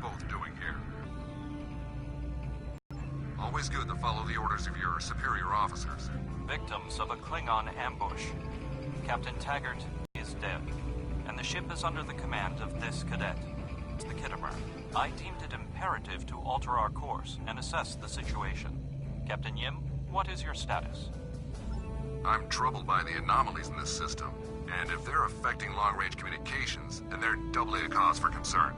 both doing here? Always good to follow the orders of your superior officers. Victims of a Klingon ambush. Captain Taggart is dead, and the ship is under the command of this cadet, the Kittimer. I deemed it imperative to alter our course and assess the situation. Captain Yim, what is your status? I'm troubled by the anomalies in this system, and if they're affecting long-range communications, then they're doubly a cause for concern.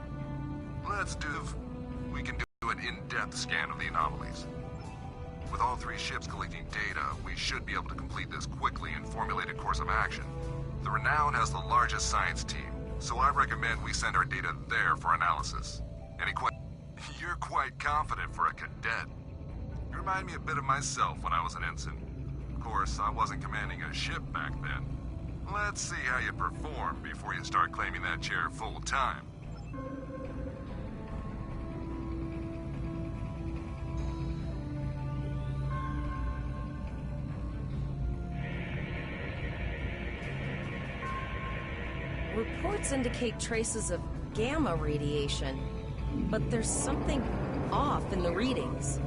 We can do an in-depth scan of the anomalies. With all three ships collecting data, we should be able to complete this quickly and formulate a course of action. The Renown has the largest science team, so I recommend we send our data there for analysis. You're quite confident for a cadet. You remind me a bit of myself when I was an ensign. Of course, I wasn't commanding a ship back then. Let's see how you perform before you start claiming that chair full-time. Reports indicate traces of gamma radiation, but there's something off in the readings.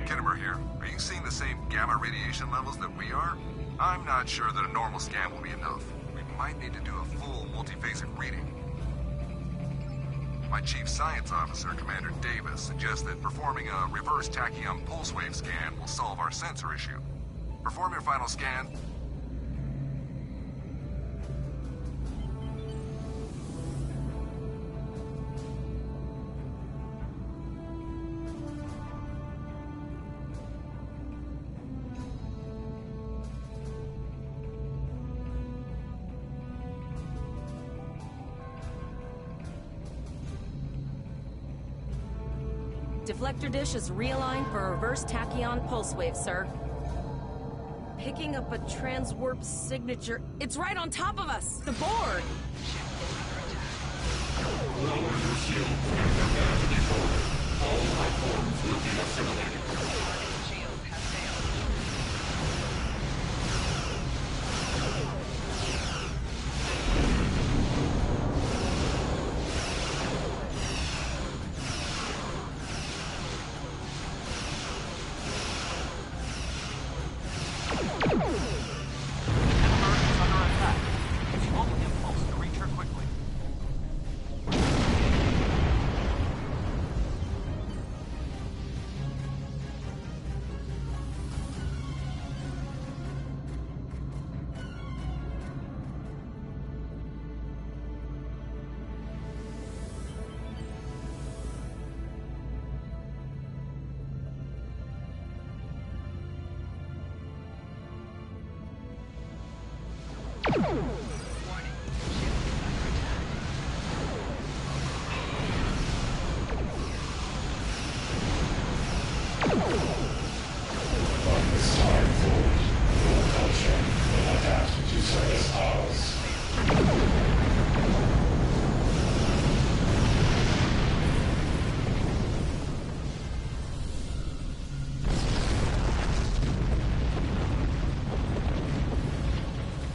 Kittimer here. Are you seeing the same gamma radiation levels that we are? I'm not sure that a normal scan will be enough. We might need to do a full multiphasic reading. My chief science officer, Commander Davis, suggests that performing a reverse tachyon pulse wave scan will solve our sensor issue. Perform your final scan. Deflector dish is realigned for a reverse tachyon pulse wave, sir. Picking up a transwarp signature. It's right on top of us! The board! Lower your shield. Prepare to deploy. All life forms will be assimilated. Shield has failed.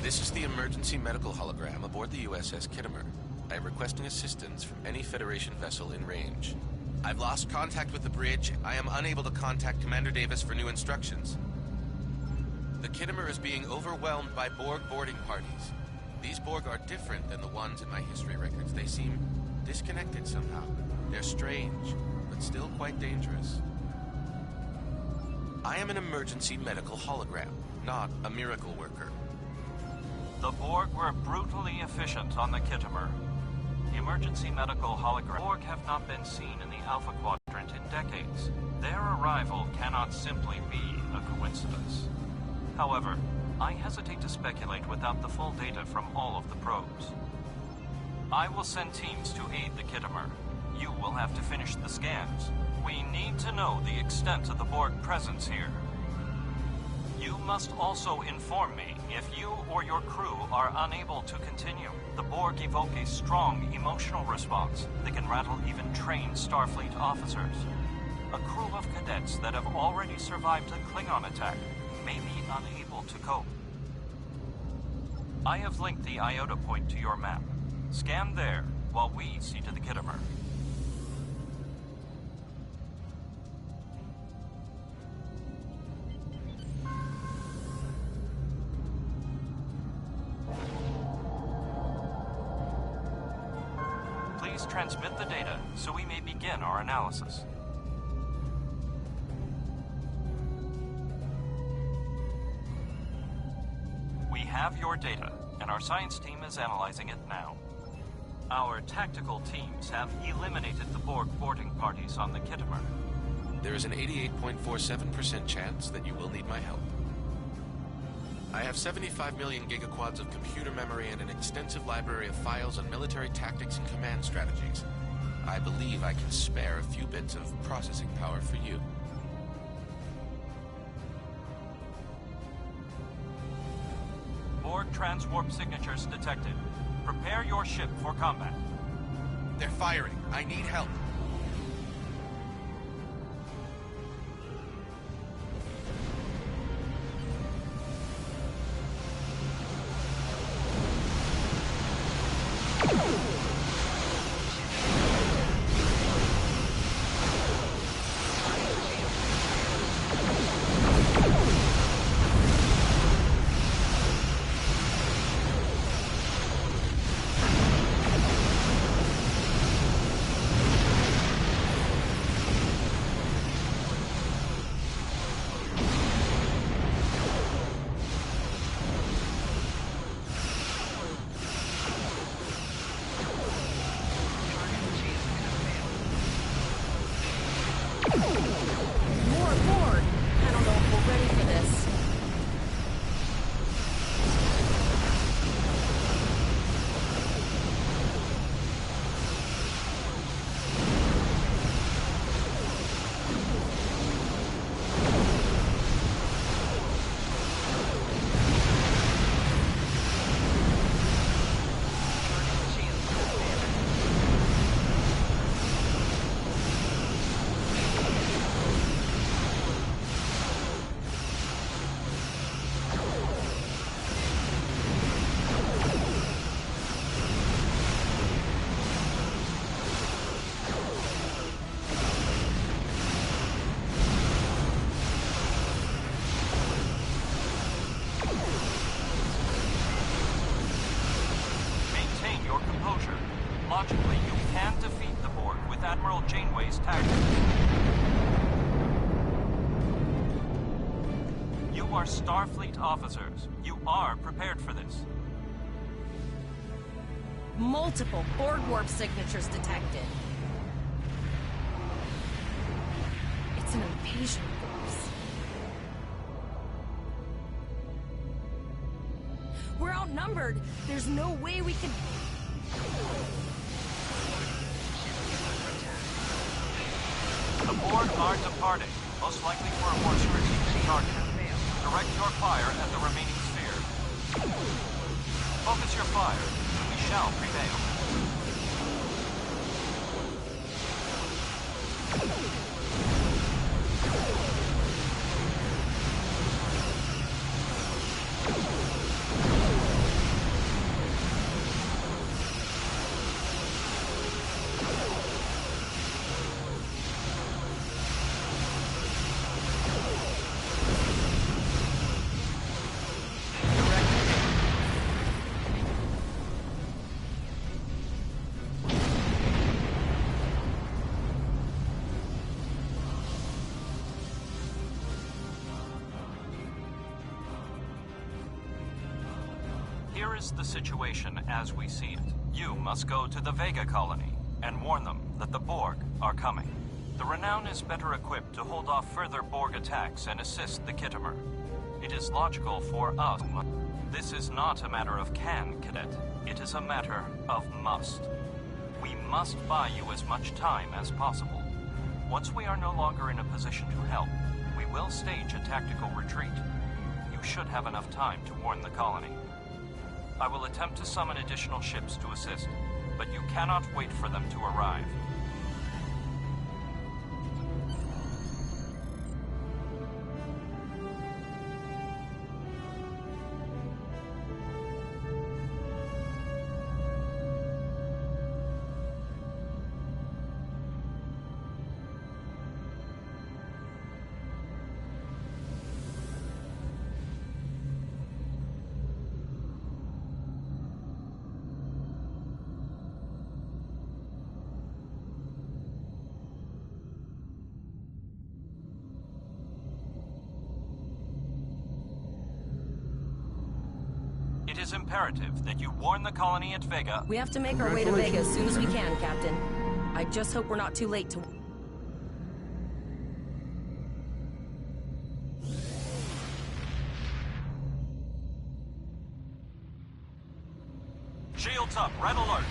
This is the emergency medical hologram aboard the USS Kittimer. I am requesting assistance from any Federation vessel in range. I've lost contact with the bridge. I am unable to contact Commander Davis for new instructions. The Kittimer is being overwhelmed by Borg boarding parties. These Borg are different than the ones in my history records. They seem disconnected somehow. They're strange, but still quite dangerous. I am an emergency medical hologram, not a miracle worker. The Borg were brutally efficient on the Kittimer. Emergency medical hologram Borg have not been seen in the Alpha Quadrant in decades. Their arrival cannot simply be a coincidence. However, I hesitate to speculate without the full data from all of the probes. I will send teams to aid the Kittimer. You will have to finish the scans. We need to know the extent of the Borg presence here. You must also inform me if you or your crew are unable to continue. The Borg evoke a strong emotional response that can rattle even trained Starfleet officers. A crew of cadets that have already survived the Klingon attack may be unable to cope. I have linked the Iota point to your map. Scan there while we see to the Kittimer. Please transmit the data so we may begin our analysis. We have your data, and our science team is analyzing it now. Our tactical teams have eliminated the Borg boarding parties on the Kittimer. There is an 88.47% chance that you will need my help. I have 75 million gigaquads of computer memory and an extensive library of files on military tactics and command strategies. I believe I can spare a few bits of processing power for you. Borg transwarp signatures detected. Prepare your ship for combat. They're firing. I need help. Logically, you can defeat the Borg with Admiral Janeway's tactics. You are Starfleet officers. You are prepared for this. Multiple Borg warp signatures detected. It's an invasion force. We're outnumbered. There's no way we can... The Borg are departing, most likely for a more strategic target. Direct your fire at the remaining sphere. Focus your fire, and we shall prevail. is the situation as we see it. You must go to the Vega colony and warn them that the Borg are coming. The Renown is better equipped to hold off further Borg attacks and assist the Kittimer. It is logical for us. This is not a matter of can, Cadet. It is a matter of must. We must buy you as much time as possible. Once we are no longer in a position to help, we will stage a tactical retreat. You should have enough time to warn the colony. I will attempt to summon additional ships to assist, but you cannot wait for them to arrive. It is imperative that you warn the colony at Vega. We have to make our way to Vega as soon as we can, Captain. I just hope we're not too late to... Shields up, red alert.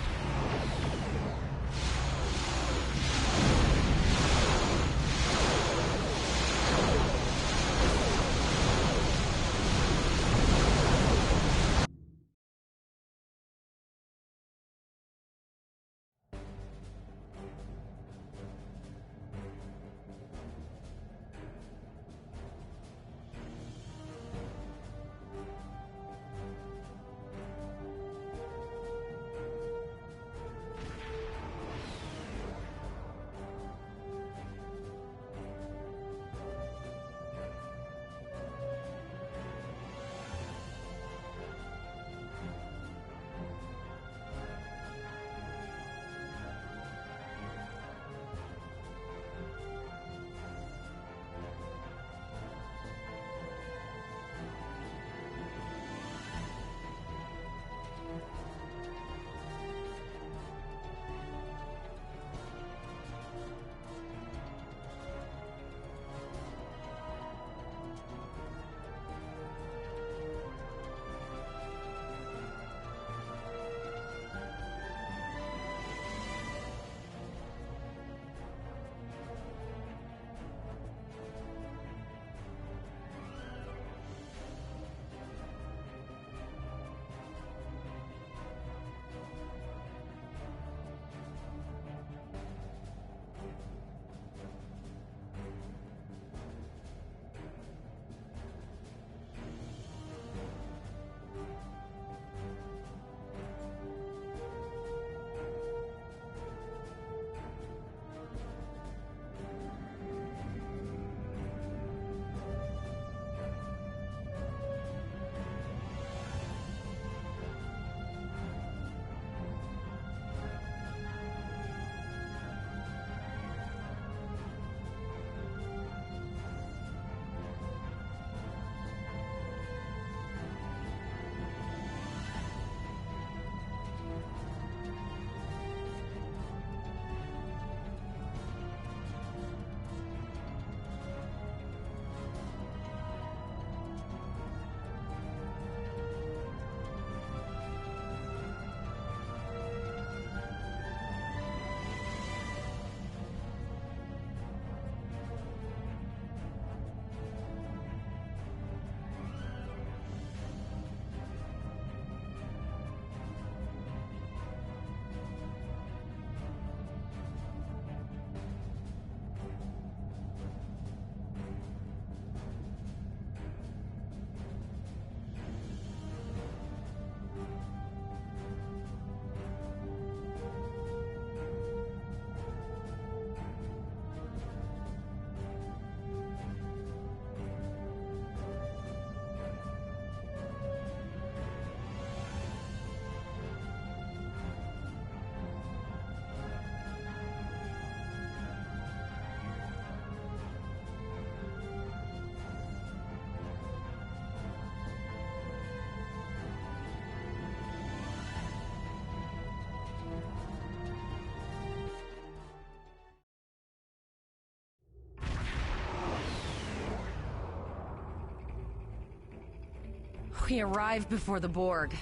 We arrived before the Borg.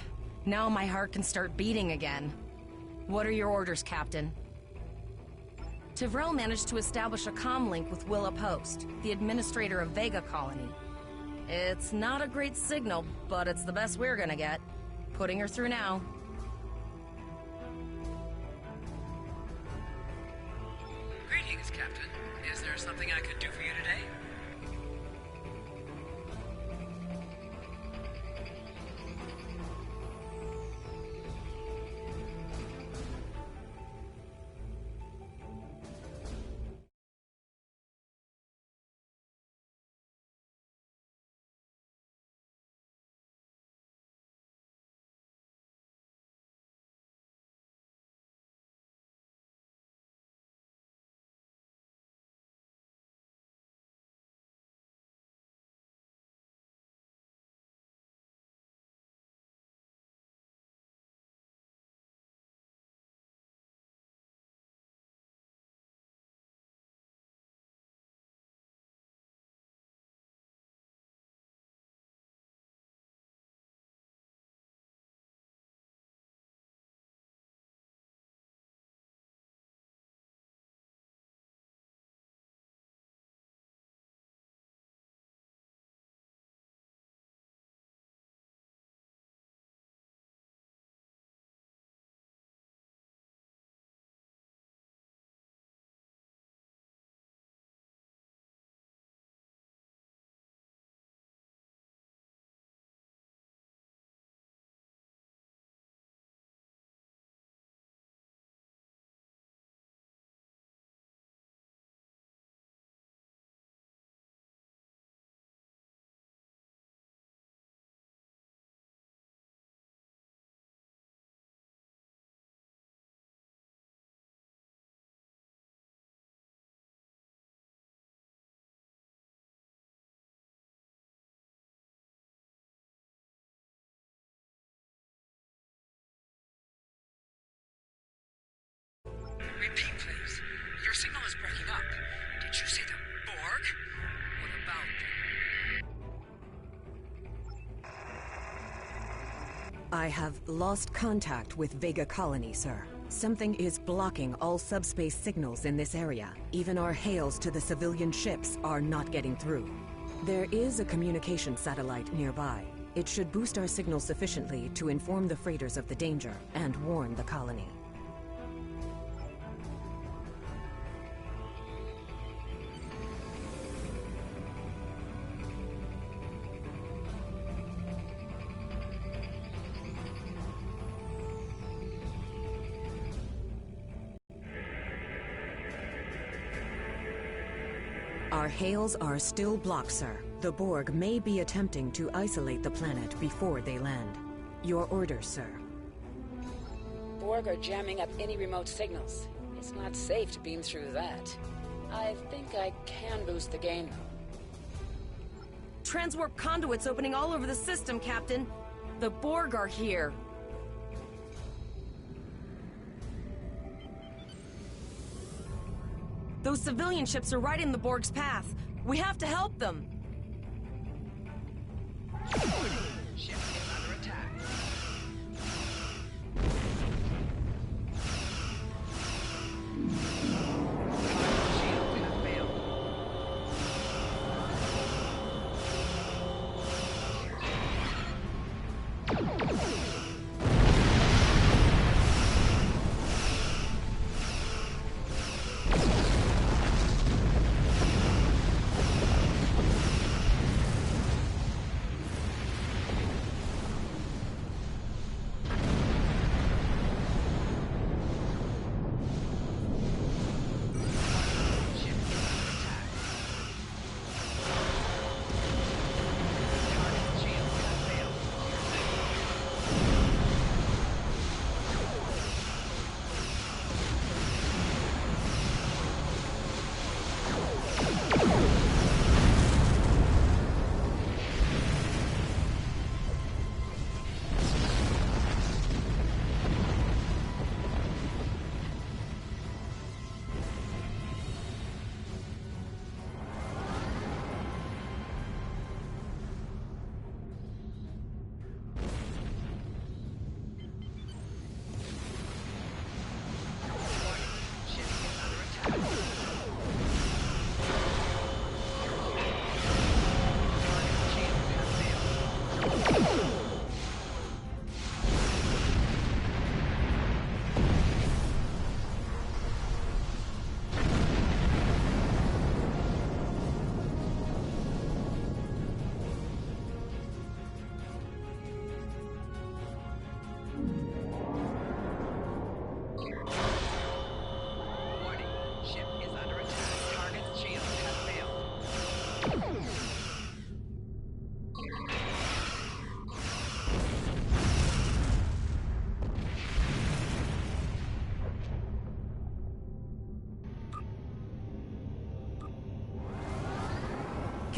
Now my heart can start beating again. What are your orders, Captain? Tivrel managed to establish a comm link with Willa Post, the administrator of Vega Colony. It's not a great signal, but it's the best we're gonna get. Putting her through now. Greetings, Captain. Is there something I could do for you today? Repeat, please. Your signal is breaking up. Did you say the Borg? What about them? I have lost contact with Vega Colony, sir. Something is blocking all subspace signals in this area. Even our hails to the civilian ships are not getting through. There is a communication satellite nearby. It should boost our signal sufficiently to inform the freighters of the danger and warn the colony. Our hails are still blocked, sir. The Borg may be attempting to isolate the planet before they land. Your orders, sir. Borg are jamming up any remote signals. It's not safe to beam through that. I think I can boost the gain, though. Transwarp conduits opening all over the system, Captain. The Borg are here. Those civilian ships are right in the Borg's path. We have to help them. Ship is under attack. Shield has failed.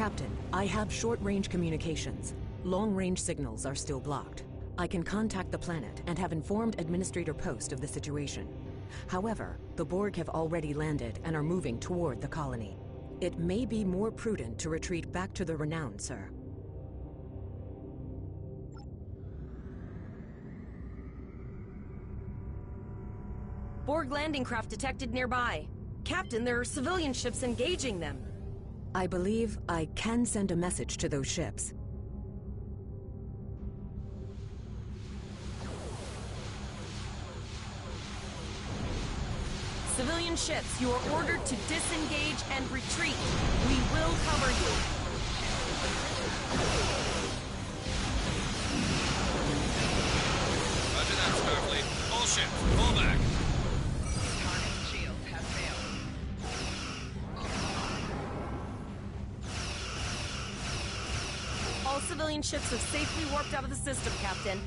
Captain, I have short-range communications. Long-range signals are still blocked. I can contact the planet and have informed Administrator Post of the situation. However, the Borg have already landed and are moving toward the colony. It may be more prudent to retreat back to the Renown, sir. Borg landing craft detected nearby. Captain, there are civilian ships engaging them. I believe I can send a message to those ships. Civilian ships, you are ordered to disengage and retreat. We will cover you. Roger that, Starfleet. All ships, pull back. Target shields have failed. All civilian ships have safely warped out of the system, Captain.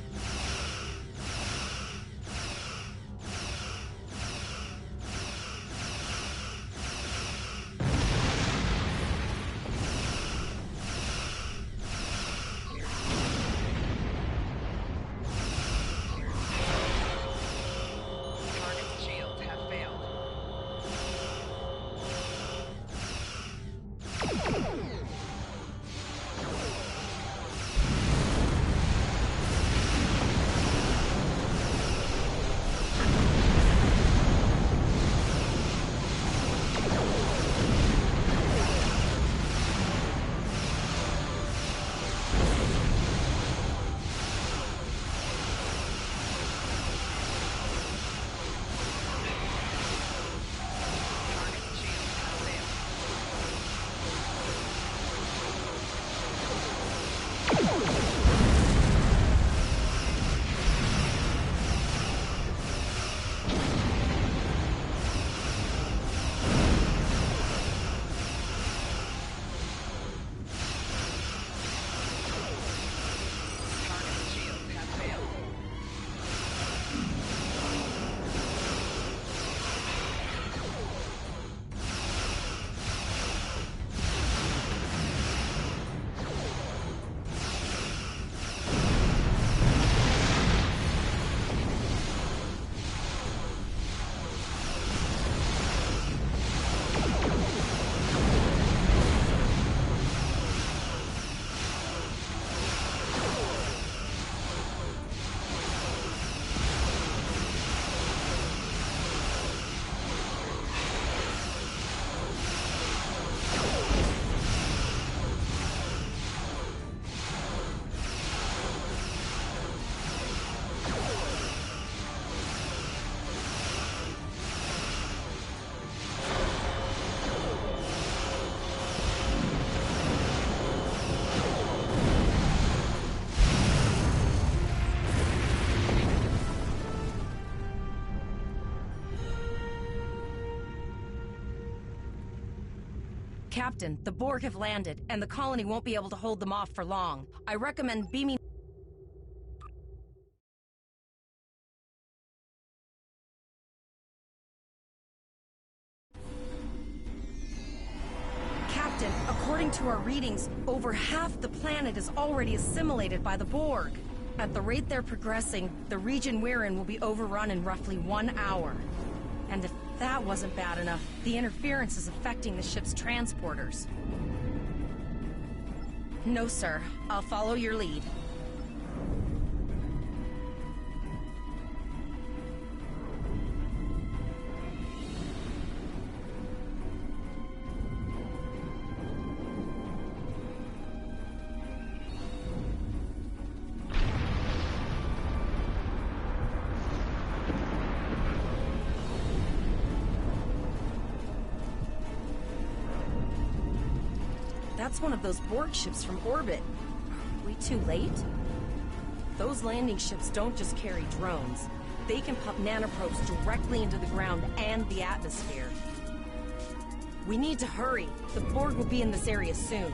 Target shields have failed. Target shields have failed. Target shields have failed. Captain, the Borg have landed, and the colony won't be able to hold them off for long. I recommend beaming... Captain, according to our readings, over half the planet is already assimilated by the Borg. At the rate they're progressing, the region we're in will be overrun in roughly 1 hour. And if that wasn't bad enough, the interference is affecting the ship's transporters. No, sir. I'll follow your lead. That's one of those Borg ships from orbit. Are we too late? Those landing ships don't just carry drones. They can pump nanoprobes directly into the ground and the atmosphere. We need to hurry. The Borg will be in this area soon.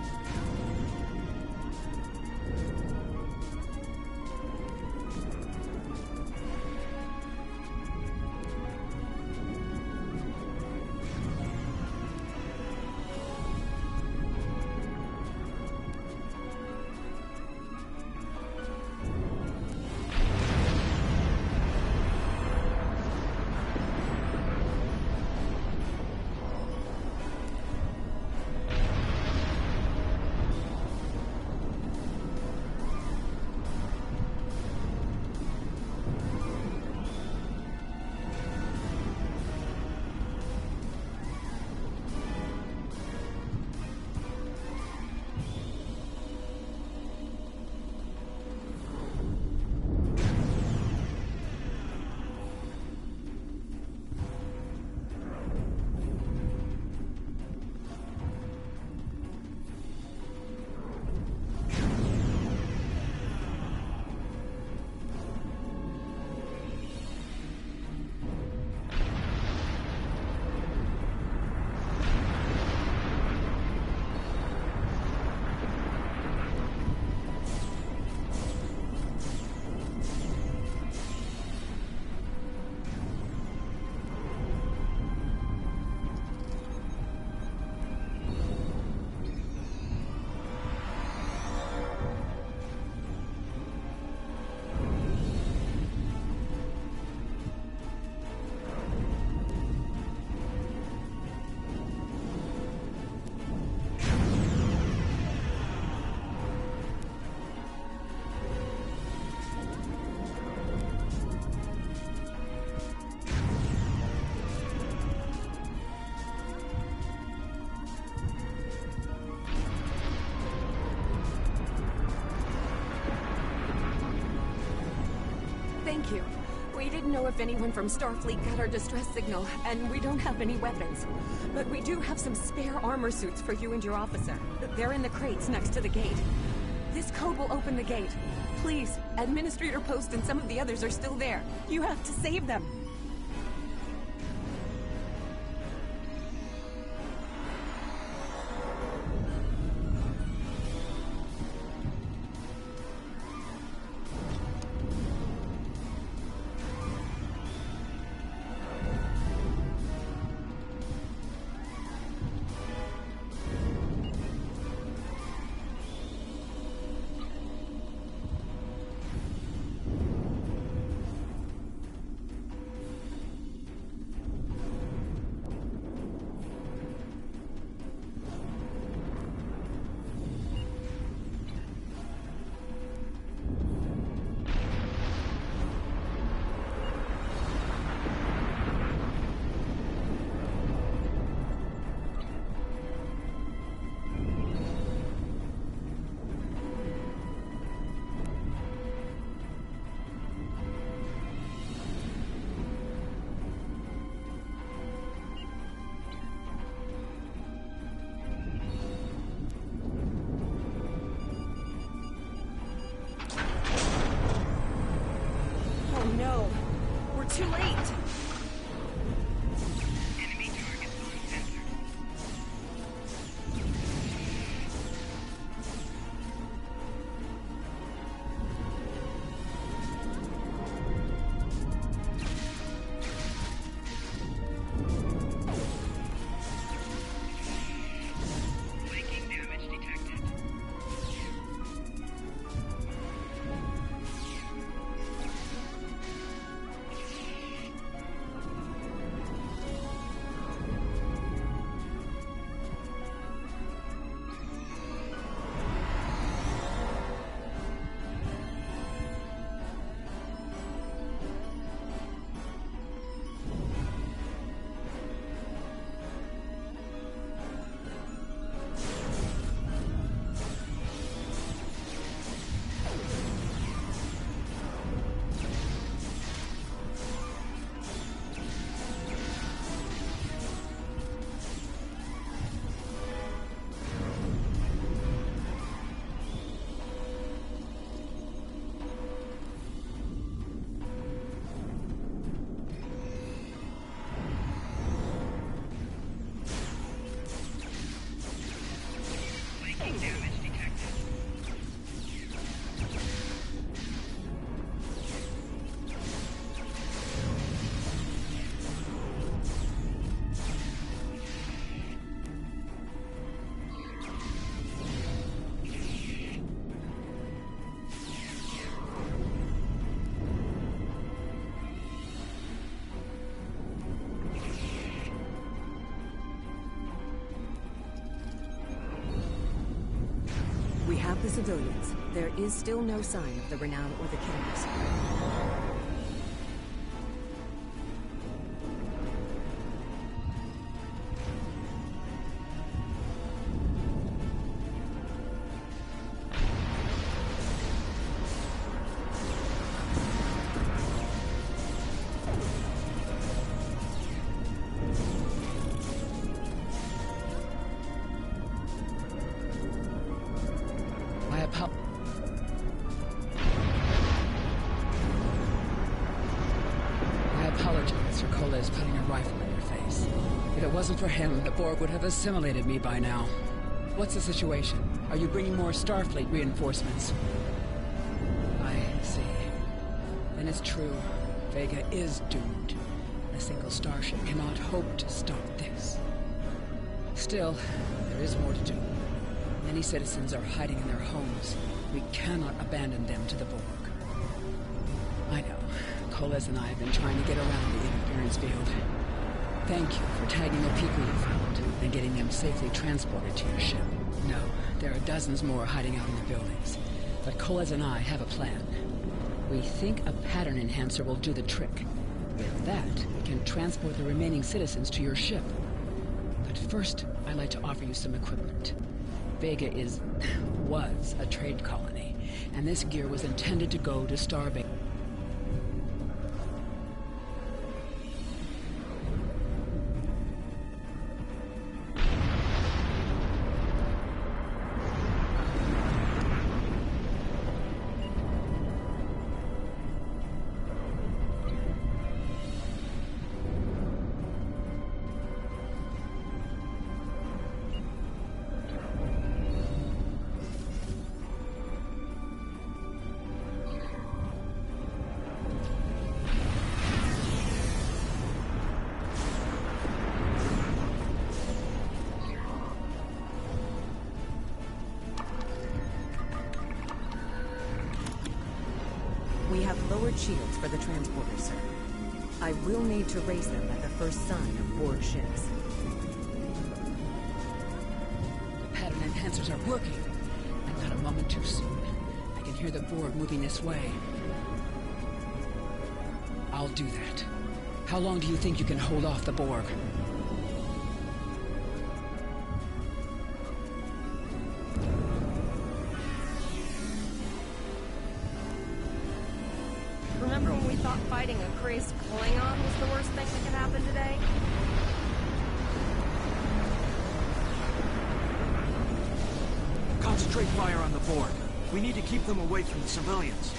Thank you. We didn't know if anyone from Starfleet got our distress signal, and we don't have any weapons. But we do have some spare armor suits for you and your officer. They're in the crates next to the gate. This code will open the gate. Please, Administrator Post and some of the others are still there. You have to save them. No, we're too late. Enemy target uncensored. Flanking damage detected. Flanking damage detected. We have the civilians. There is still no sign of the Renown or the killers. I apologize for Coles putting a rifle in your face. If it wasn't for him, the Borg would have assimilated me by now. What's the situation? Are you bringing more Starfleet reinforcements? I see. Then it's true. Vega is doomed. A single starship cannot hope to stop this. Still, there is more to do. Many citizens are hiding in their homes. We cannot abandon them to the Borg. I know. Coles and I have been trying to get around the interference field. Thank you for tagging the people you found and getting them safely transported to your ship. No, there are dozens more hiding out in the buildings. But Coles and I have a plan. We think a pattern enhancer will do the trick. With that, we can transport the remaining citizens to your ship. But first, I'd like to offer you some equipment. Vega was a trade colony, and this gear was intended to go to Starbase. We have lowered shields for the transporters, sir. I will need to raise them at the first sign of Borg ships. The pattern enhancers are working. And not a moment too soon. I can hear the Borg moving this way. I'll do that. How long do you think you can hold off the Borg? Remember when we thought fighting a crazed Klingon was the worst thing that could happen today? Concentrate fire on the Borg. We need to keep them away from the civilians.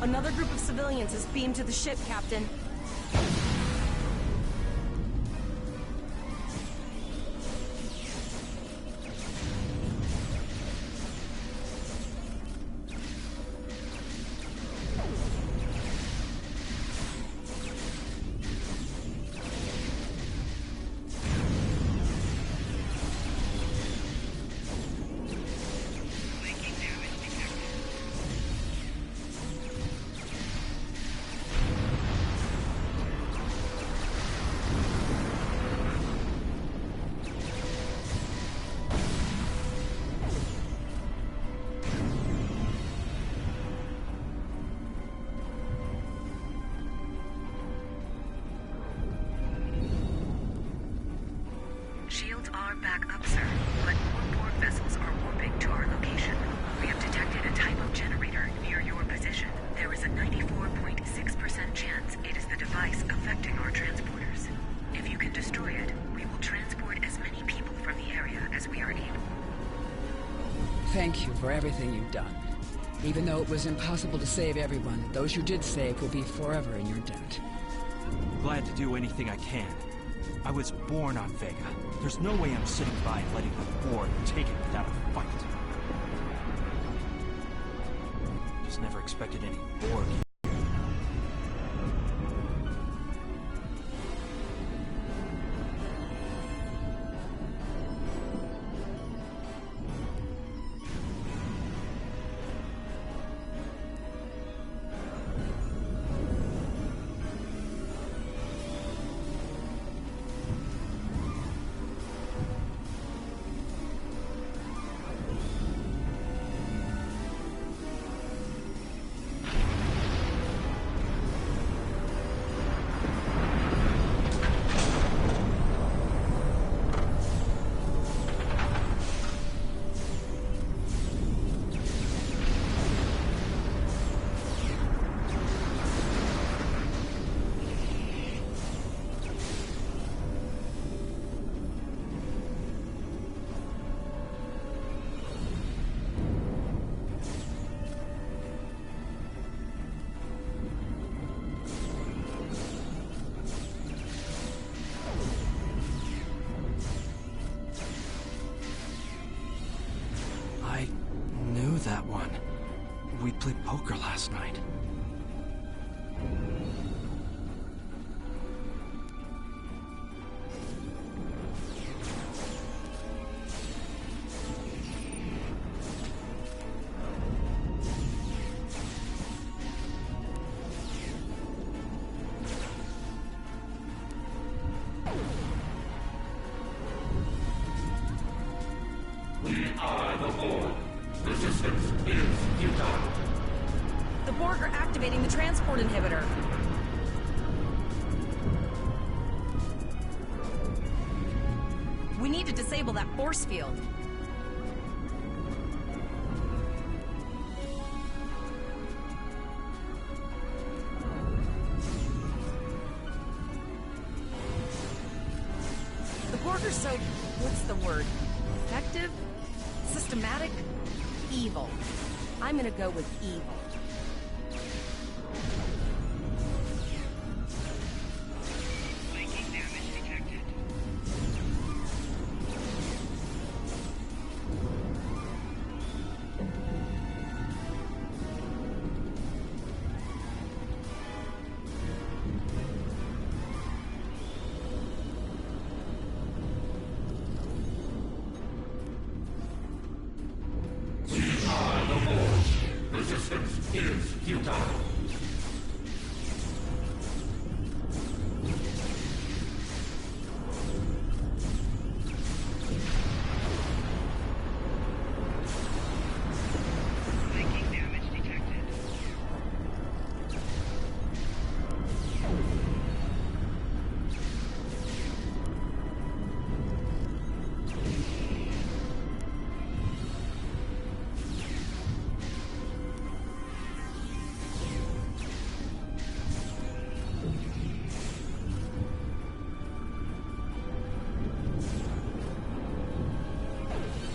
Another group of civilians is beamed to the ship, Captain. Flanking damage detected. Shields are back up, sir, but more Borg vessels are warping to our location. We have detected a type of generator near your position. There is a 94.6% chance it is the device affecting our transporters. If you can destroy it, we will transport as many people from the area as we are able. Thank you for everything you've done. Even though it was impossible to save everyone, those you did save will be forever in your debt. Glad to do anything I can. I was born on Vega. There's no way I'm sitting by and letting the Borg take it without a fight. Just never expected any Borg. I knew that one. We played poker last night. We are the Borg. Resistance is futile. The Borg are activating the transport inhibitor. We need to disable that force field. The Borg are so... what's the word? Effective? Systematic? Evil. I'm gonna go with evil. Flanking damage detected. is futile. Making damage detected.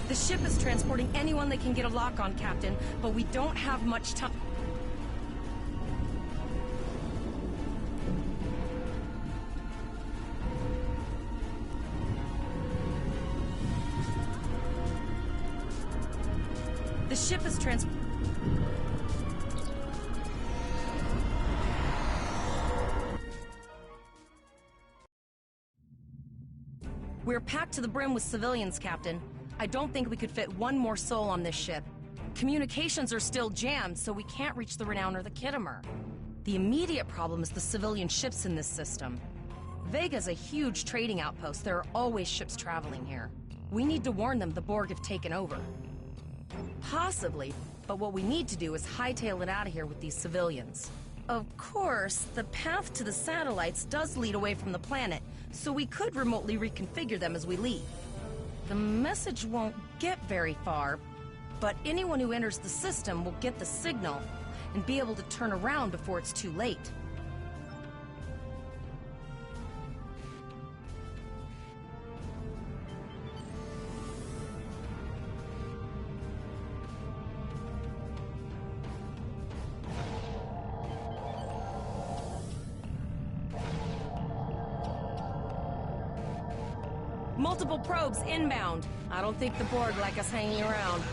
The ship is transporting anyone they can get a lock on, Captain, but we don't have much time. The ship is We're packed to the brim with civilians, Captain. I don't think we could fit one more soul on this ship. Communications are still jammed, so we can't reach the Renown or the Kittimer. The immediate problem is the civilian ships in this system. Vega's a huge trading outpost. There are always ships traveling here. We need to warn them the Borg have taken over. Possibly, but what we need to do is hightail it out of here with these civilians. Of course, the path to the satellites does lead away from the planet, so we could remotely reconfigure them as we leave. The message won't get very far, but anyone who enters the system will get the signal and be able to turn around before it's too late. Multiple probes inbound. I don't think the Borg like us hanging around.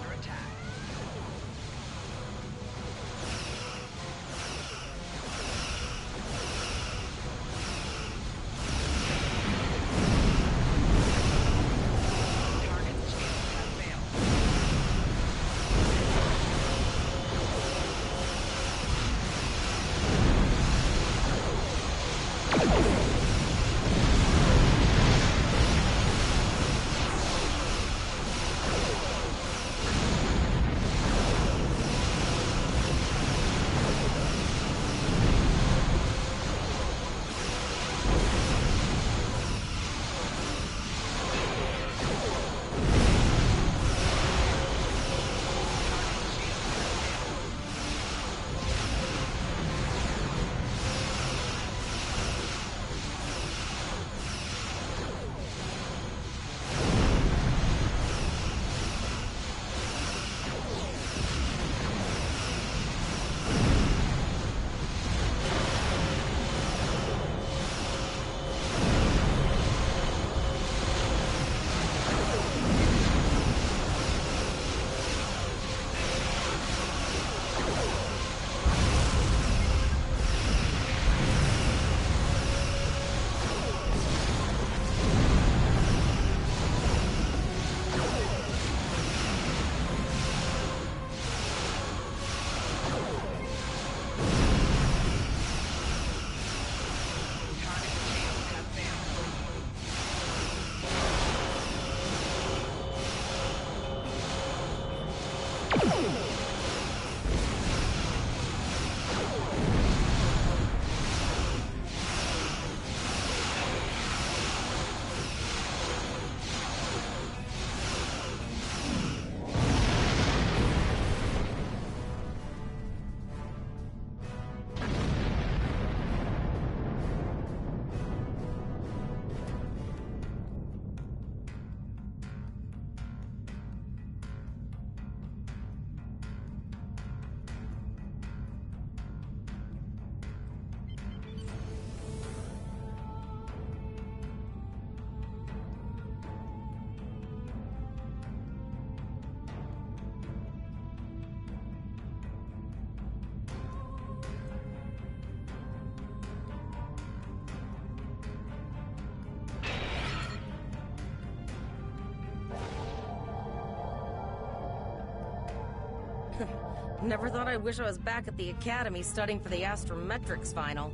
Never thought I'd wish I was back at the academy studying for the astrometrics final.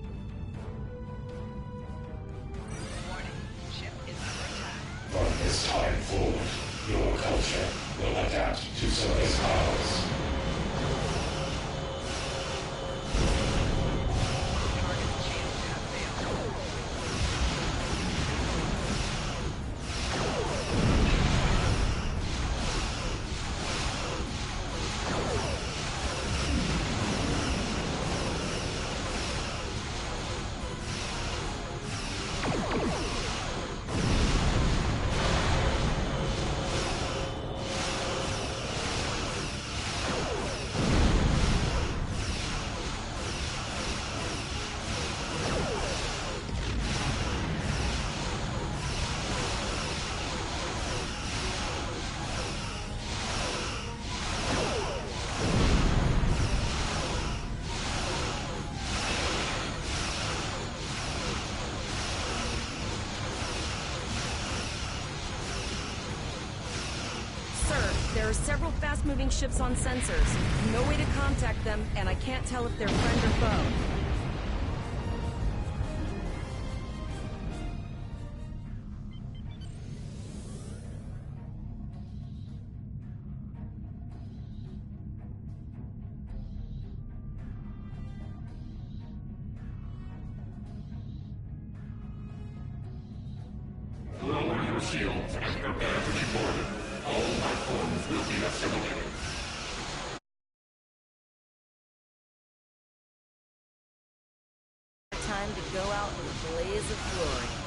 Warning, ship is under attack. From this time forward, your culture will adapt to surface powers. Target's shields have failed. There are several fast-moving ships on sensors. No way to contact them, and I can't tell if they're friend or foe. Lower your shields and prepare to be boarded. All life forms will be assimilated. Time to go out in a blaze of glory.